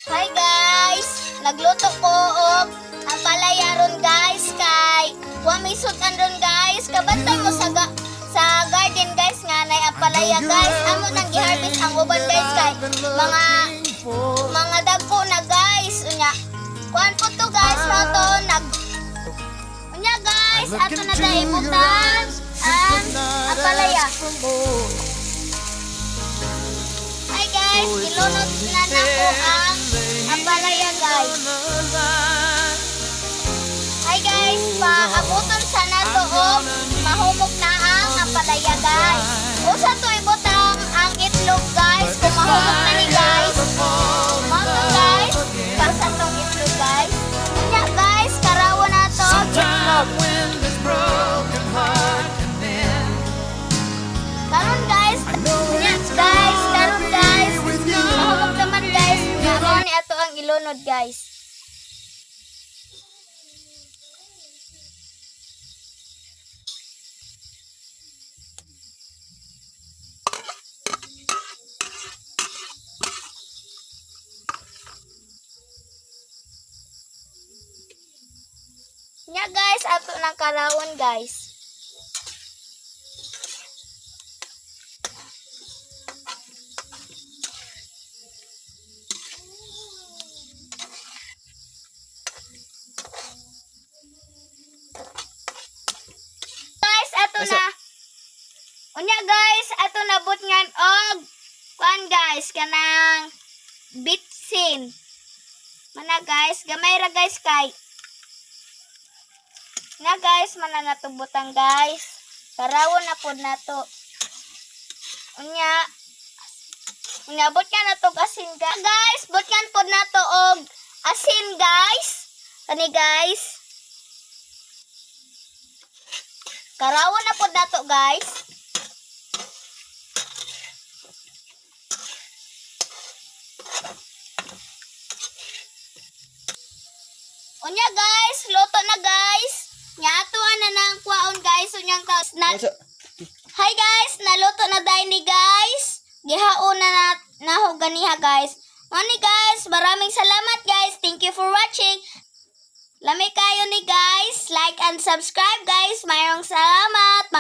Hi guys! Nagluto ko og ang palaya ron guys kay wamisudan ron guys. Kabantay mo sa garden guys nga nay ang palaya guys. Amo nang giharvest ang uban guys kay mga dagko na guys. Unya. Kuan po to guys no to Unya guys, ato na dai ibutan ang palaya. Hi guys, gilunod na nako ang palaya guys. Hi guys, paabuton sa nato og mahumok na ang palaya guys. Usa to ibutang ang itlog guys, kung mahumok na ni guys. Mato guys, basta tong itlog guys. Unya guys, karawan na to itlog. Karon guys, unya guys, karon guys. Mahumok naman guys. Nga ni ato ang ilunod guys. Nya guys, ato ng karawon guys. Guys, ato na. Unya guys, ato na but ngan og kuan guys kanang bitsin. Mana guys, gamay ra guys kay nga guys, mananatubutan guys. Karawon na pod nato. Unya bot ka na to asin guys. Bot kan pod nato og asin guys. Kani guys. Karawon na pod nato guys. Unya guys, luto na guys. Nya atuan na nang kwaon guys. Unyang taos na. Hi guys, naluto na dai ni guys. Gihaon na naho ganiha guys. Mani guys, maraming salamat guys. Thank you for watching. Lami kayo ni guys. Like and subscribe guys. Mayroong salamat.